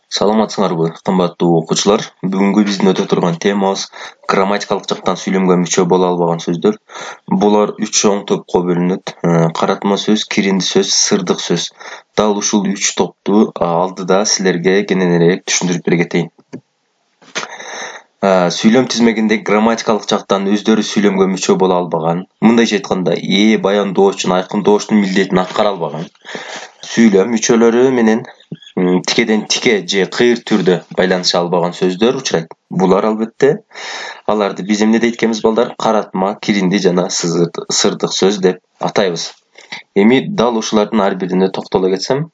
Саламатсыңарбы, кымбаттуу окуучулар. Бүгүнкү биздин өтө турган темабыз грамматикалык жактан сүйлөмгө мүчө боло албаган сөздөр. Булар 3 чоң топко бөлүнөт. Каратма сөз, киринди сөз, сырдык сөз. Дал ушул 3 топту алдыда силерге кененирээк түшүндүрүп бере кетейин. Сүйлөм тизмегинде грамматикалык жактан өздөрү сүйлөмгө мүчө боло албаган, мындайча айтканда, баяндоочу, айкындоочтун милдетин аткара албаган сүйлөм мүчөлөрү менен тикеден тике же кыйыр түрдө байланыша албаган сөздөр учурайт. Булар албетте аларды биз эмне дейт экенбиз балдар? Каратма, киринди жана сырдык сөз деп атайбыз. Эми дал ушулардын ар бирине токтоло кетсем,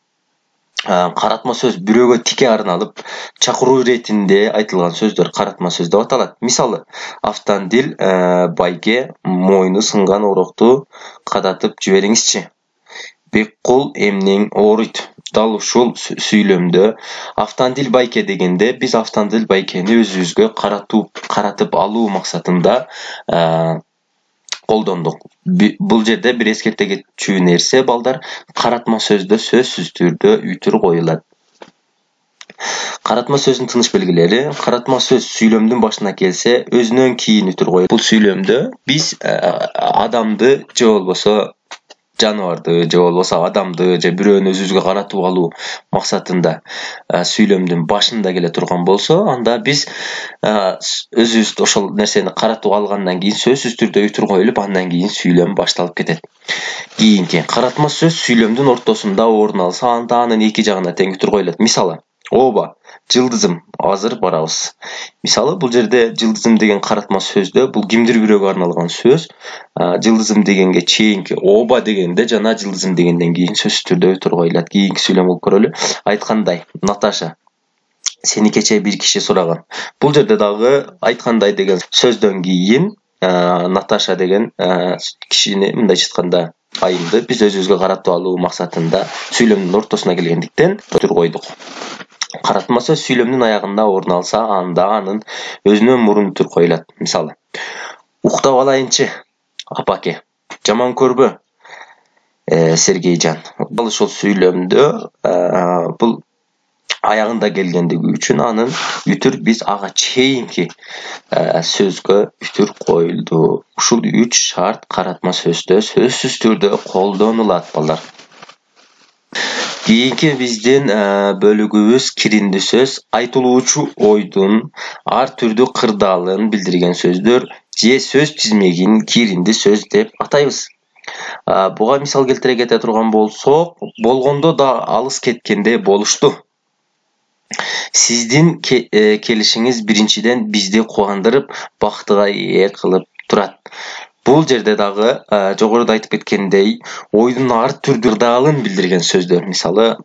каратма сөз бирөөгө тике арналып, чакыруу иретинде айтылган сөздөр каратма сөз деп аталат. Мисалы, Автандил байге мойну сынган орокту кадатып жибериңизчи. Беккул эмнең ооруйт. Дал ушул сүйлөмдө Автандил байке дегенде биз Автандил байкени өзүбүзгө каратып алуу максатында колдондук. Бул жерде бир эскерте кетчү нерсе балдар, каратма сөздө сөзсүз түрдө үтүр коюлат. Каратма сөздүн тыныш белгилери: каратма сөз сүйлөмдүн башына келсе, өзүнөн кийин үтүр коюлат. Бул сүйлөмдө биз адамды же болбосо жаныбарды же болбосо адамды же бирөөнү өзүбүзгө каратып алуу максатында сүйлөмдүн башында келе турган болсо, анда биз өзүбүз ошол нерсени каратып алгандан кийин сөзсүз түрдө үтүр коюлуп, андан кийин сүйлөм башталып кетет. Кийинки каратма сөз сүйлөмдүн ортосунда орун алса, анда анын эки жагына тең үтүр коюлат. Мисалы, ооба, жылдызым, азыр барабыз. Мисалы, бул жерде жылдызым деген каратма сөздө бул кимдир бирөөгө арналган сөз. Жылдызым дегенге чейинки ооба дегенде жана жылдызым дегенден кийин сөзсүз түрдө үтүр коюлат. Кийинки сүйлөм кылып көрөлү. Айткандай, Наташа, сени кечээ бир киши сураган. Бул жерде дагы айткандай деген сөздөн кийин Наташа деген кишини мындайча айтканда айымды биз өзүбүзгө каратып алуу максатында сүйлөмдүн ортосуна келгендиктен үтүр койдук. Каратма сөз сүйлөмдүн аягында орун алса, анда анын өзүнөн мурун үтүр коюлат. Мисалы, уктап алайынчы, апаке. Жаман көрбө, Сергейжан. Бул ошол сүйлөмдө бул аягында келгендиги үчүн анын үтүр биз ага чейинки сөзгө үтүр коюлду. Ушул 3 шарт каратма сөздө сөзсүз түрдө колдонулат балдар. Кийинки биздин бөлүгүбүз киринди сөз. Айтылуучу ойдун ар түрдүү кырдаалын билдирген сөздөр же сөз тизмегин киринди сөз деп атайбыз. Буга мисал келтире кете турган болсок, болгондо да алыс кеткенде болушту. Сиздин келишиңиз биринчиден бизди кубандырып, бактыга ээ кылып турат. Бул жерде дагы жогоруда айтып кеткендей, ойдун ар түрдүү кырдаалын билдирген сөздөр. Мисалы,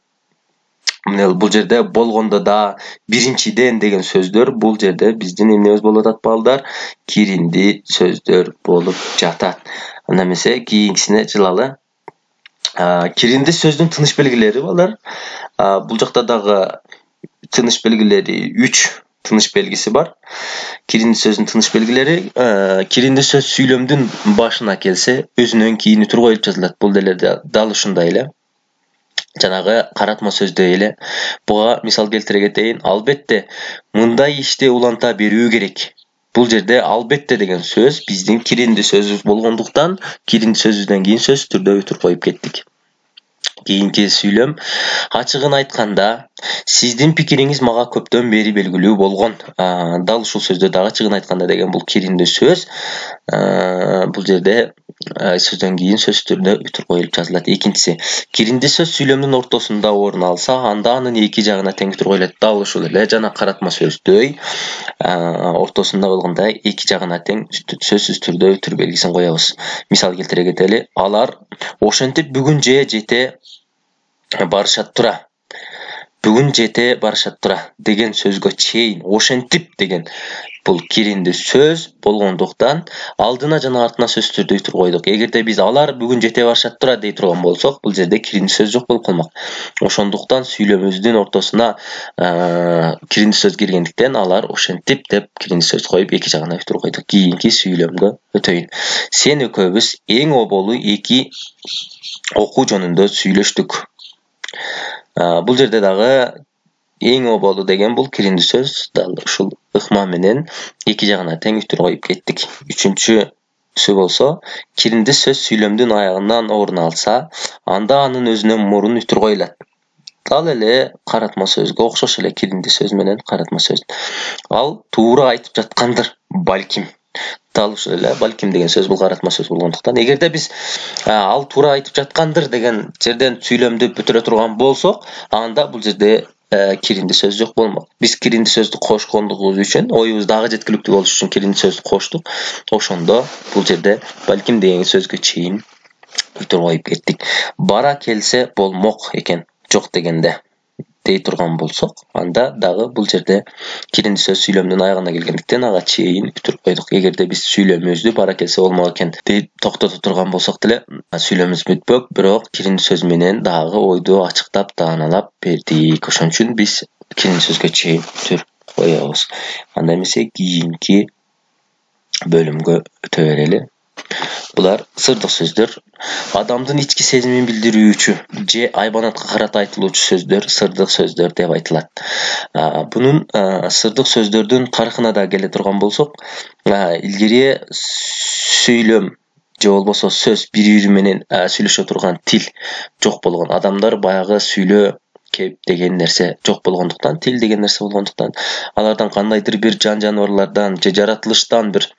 бул жерде болгондо да, биринчиден деген сөздөр бул жерде биздин эмнебиз болуп атат балдар? Киринди сөздөр болуп жатат. Анда эмесе кийинкисине жылалы. Киринди сөздүн тыныш белгилери балдар. Бул жакта дагы тыныш белгилери 3 тыныш белгиси бар. Киринди сөздүн тыныш белгилери: киринди сөз сүйлөмдүн башына келсе, өзүнөн кийин үтүр коюлуп жазылат. Бул деле дал ушундай эле. Жанагы каратма сөздөй эле. Буга мисал келтире кетейин. Албетте, мындай ишти уланта берүү керек. Бул жерде албетте деген сөз биздин киринди сөзүбүз болгондуктан, киринди сөзүбүздөн кийин сөзсүз түрдө үтүр коюп кеттик. Кийинки сүйлөм: ачыгын айтканда, сиздин пикириңиз мага көптөн бери белгилүү болгон. Дал ушул сөздө дагы ачыгын айтканда деген бул киринди сөз. Бул жерде сөздөн кийин сөзсүз түрдө үтүр коюлуп жазылат. Экинчиси, киринди сөз сүйлөмдүн ортосунда орун алса, анда анын эки жагына тең үтүр коюлат. Дал ушул эле жана каратма сөздөй ортосунда болгондо эки жагына тең сөзсүз түрдө үтүр белгисин коебуз. Мисал келтире кетели. Алар ошентип бүгүн жете барышат тура. Бүгүн жете барышат тура деген сөзгө чейин ошентип деген бул киринди сөз болгондуктан алдына жана артына сөзсүз түрдө үтүр койдук. Эгерде биз алар бүгүн жете барышат тура дей турган болсок, бул жерде киринди сөз жок болуп калмак. Ошондуктан сүйлөмүбүздүн ортосуна киринди сөз киргендиктен алар ошентип деп киринди сөз коюп эки жагына үтүр койдук. Кийинки сүйлөмгө өтөйүн. Сен экөөбүз эң оболу эки окуу жөнүндө сүйлөштүк. Бул жерде дагы Eң obolu деген бул киринди сөз. Дал ушул ыкма менен эки жагына тең үтүр коюп кеттик. Үчүнчүсү болсо, киринди сөз сүйлөмдүн аягынан орун алса, анда анын өзүнөн мурун үтүр коюлат. Дал эле каратма сөзгө окшош эле киринди сөз менен каратма сөз. Ал туура айтып жаткандыр, балким. Дал ушул эле балким деген сөз бул каратма сөз болгондуктан, эгерде биз ал туура айтып жаткандыр деген жерден сүйлөмдү бүтүрө турган болсок, анда бул жерде киринди сөз жок болмок. Биз киринди сөздү кошкондугубуз үчүн, оюбуз дагы жеткиликтүү болуш үчүн киринди сөздү коштук. Ошондо бул жерде балким деген сөзгө чейин үтүр коюп кеттик. Бара келсе болмок экен, жок дегенде дей турган болсок, анда дагы бул жерде киринди сөз сүйлөмдүн аягына келгендиктен ага чейин үтүр койдук. Эгерде биз сүйлөмүбүздү бара келсе болмок экен деп токтото турган болсок деле, сүйлөмүбүз бүтпөк, бирок киринди сөз менен дагы ойду ачыктап, тааналап бердик. Ошон үчүн биз киринди сөзгө чейин үтүр коебуз. Анда эмесе кийинки бөлүмгө өтө берели. Булар сырдык сөздөр. Адамдын ички сезимин билдирүүчү же айбанатка карата айтылуучу сөздөр сырдык сөздөр деп айтылат. Бунун сырдык сөздөрдүн тарыхына да келе турган болсок, илгери сүйлөм же болбосо сөз бири-бири менен сүйлөшө турган тил жок болгон. Адамдар баягы сүйлөө кеп деген нерсе жок болгондуктан, тил деген нерсе болгондуктан, алардан кандайдыр бир жан-жаныбарлардан же жаратылыштан бир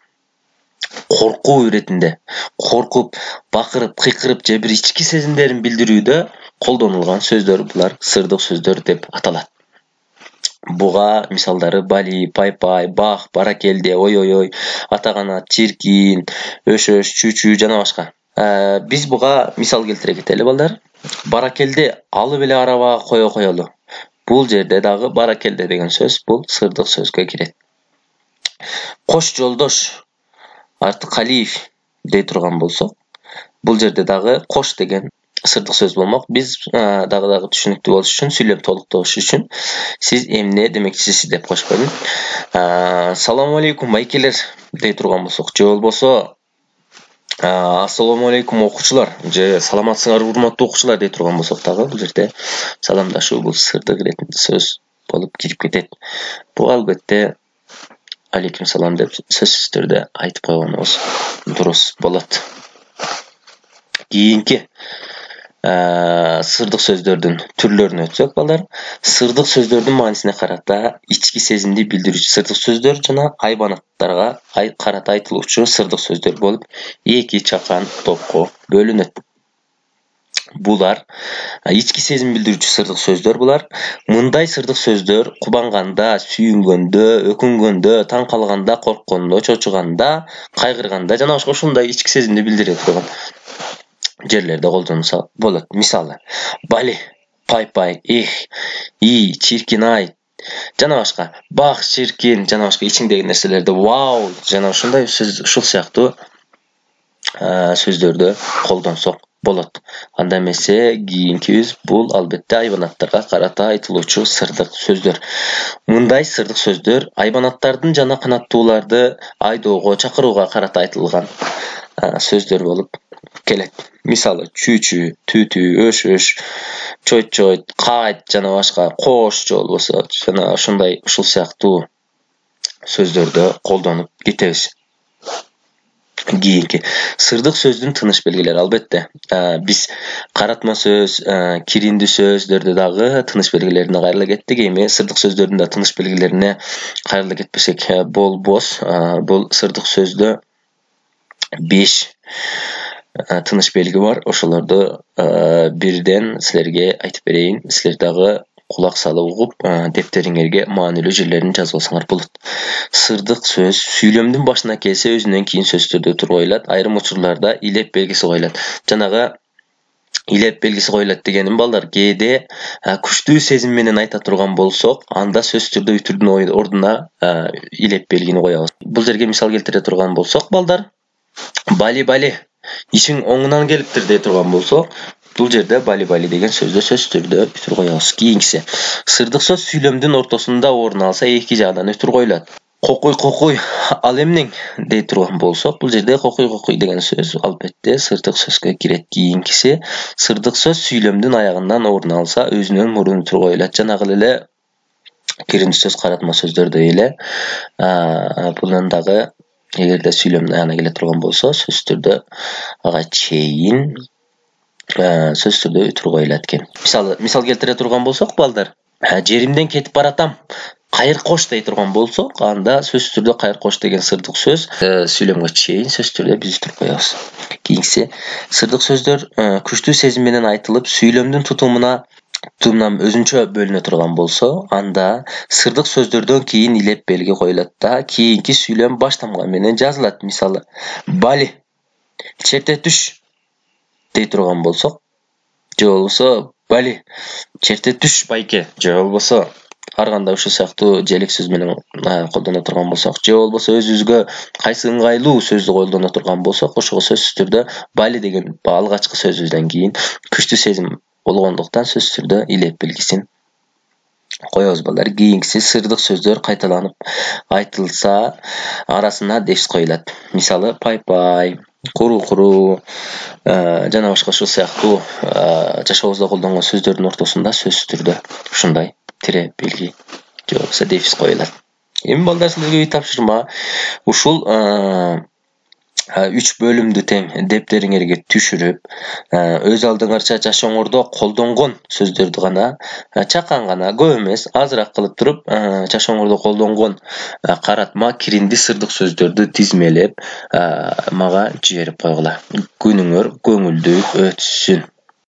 коркуу иретинде, коркуп, бакырып, кыйкырып же бир ички сезимдерин билдирүүдө колдонулган сөздөр булар сырдык сөздөр деп аталат. Буга мисалдары бали, пай-пай, бах, баракелде, ой-ой-ой, атаганат, чиркин, өш-өш, чү-чү жана башка. Биз буга мисал келтире кетели балдар. Баракелде алып эле арабага кое коелу. Бул жерде дагы баракелде деген сөз бул сырдык сөзгө кирет. Кош жолдош, Артыкалиев дей турган болсок, бул жерде дагы кош деген сырдык сөз болмок. Биз дагы түшүнүктүү болуш үчүн, сүйлөм толуктош үчүн сиз эмне демекчисиз деп коюш койдум. Саламу алейкум байкелер дей турган болсок, же болбосо ассаламу алейкум окуучулар, же саламатсыңар урматтуу окуучулар дей турган болсок дагы бул жерде саламдашуу бул сырдык иретинде сөз болуп кирип кетет. Буга албетте алейкум салам деп сөзсүз түрдө айтып койгонубуз дурус болот. Кийинки сырдык сөздөрдүн түрлөрүнө өтсөк балдар, сырдык сөздөрдүн маанисине карата ички сезимди билдирүүчү сырдык сөздөр жана айбанаттарга карата айтылуучу сырдык сөздөр болуп эки чакан топко бөлүнөт. Булар ички сезим билдирүүчү сырдык сөздөр булар. Мындай сырдык сөздөр кубанганда, сүйүнгөндө, өкүнгөндө, таң калганда, корккондо, чочуганда, кайгырганда жана башка ушундай ички сезимди билдире турган жерлерде колдонулса болот. Мисалы, бали, пай-пай, эх, и, чиркин ай жана башка. Бах, чиркин жана башка ичиңдеги нерселерде вау жана ушундай ушул сыяктуу сөздөрдү колдонсок болот. Анда эмесе кийинкибиз бул албетте айбанаттарга карата айтылуучу сырдык сөздөр. Мындай сырдык сөздөр айбанаттардын жана канаттууларды айдоого, чакырууга карата айтылган сөздөр болуп келет. Мисалы, чү-чү, түтү, өш-өш, чойт-чойт, кайт жана башка, кош же болбосо жана ушундай ушул сыяктуу сөздөрдү колдонуп кетебиз. Кийинки сырдык сөздүн тыныш белгилери. Албетте биз каратма сөз, киринди сөздөрдө дагы тыныш белгилерине кайрыла кеттик. Эми сырдык сөздөрдүн да тыныш белгилерине кайрыла кетпесек болбос. Бул сырдык сөздө 5 тыныш белги бар. Ошолорду бирден силерге айтып берейин. Силер дагы кулак салып угуп, дептериңерге маанилүү жерлерин жазып алсаңар болот. Сырдык сөз сүйлөмдүн башына келсе өзүнөн кийин сөздөрдө өтүр коюлат. Айрым учурларда илеп белгиси коюлат. Жанагы илеп белгиси коюлат дегеним балдар, кээде күчтүү сезим менен айта турган болсок, анда сөз түрдө үтүрдүн ордуна илеп белгини коебуз. Бул жерге мисал келтире турган болсок балдар, бали-бали, ишиң оңунан келиптир дей турган болсок, бул жерде бали-бали деген сөздө сөз түрдө үтүр коебуз. Кийинкиси, сырдык сөз сүйлөмдүн ортосунда орун алса эки жагдан үтүр коюлат. Кокуй-кокуй, ал эмнең дей турган болсок, бул жерде кокуй-кокуй деген сөз албетте сырдык сөзгө кирет. Кийинкиси, сырдык сөз сүйлөмдүн аягынан орун алса өзүнөн мурун үтүр коюлат. Жанагы эле Киринди сөз каратма сөздөрдөй эле bundan дагы эгерде сүйлөмдүн аягына келе турган болсо сөзсүз түрдө ага чейин сөзсүз түрдө үтүр коюлат экен. Мисал келтире турган болсок балдар, жеримден кетип баратам, кайыр кош дей турган болсок, анда сөзсүз түрдө кайыр кош деген сырдык сөз сүйлөмгө чейин сөзсүз түрдө биз үтүрүп коебуз. Кийинкиси сырдык сөздөр күчтүү сезим менен айтылып, сүйлөмдүн тутумунан өзүнчө бөлүнө турган болсо, анда сырдык сөздөрдөн кийин илеп белги коюлат да, кийинки сүйлөм баштамга менен жазылат. Мисалы, бали, черте түш дей турган болсок, же болбосо бали, черте түш байке, же болбосо ар кандай ушул сыяктуу желек сөз менен колдоно турган болсок, же болбосо өзүбүзгө кайсы ыңгайлуу сөздү колдоно турган болсок, ошого сөзсүз түрдө бали деген алгачкы сөзүбүздөн кийин күчтүү сезим болгондуктан сөзсүз түрдө илеп белгисин коебуз балдар. Кийинкиси сырдык сөздөр кайталанып айтылса, арасына дефис коюлат. Мисалы, пай-пай, куру-куру жана башка ушул сыяктуу жашообузда колдонгон сөздөрдүн ортосунда сөзсүз түрдө ушундай тире белги же болбосо дефис коюлат. Эми балдар, силерге үй тапшырма. Ушул 3 бөлүмдү тең дептериңерге түшүрүп, өз алдыңарча жашооңордо колдонгон сөздөрдү гана, чакан гана, көп эмес, азыраак кылып туруп, жашооңордо колдонгон каратма киринди сырдык сөздөрдү тизмелеп, мага жиберип койгула. Күнүңөр көңүлдүү өтсүн.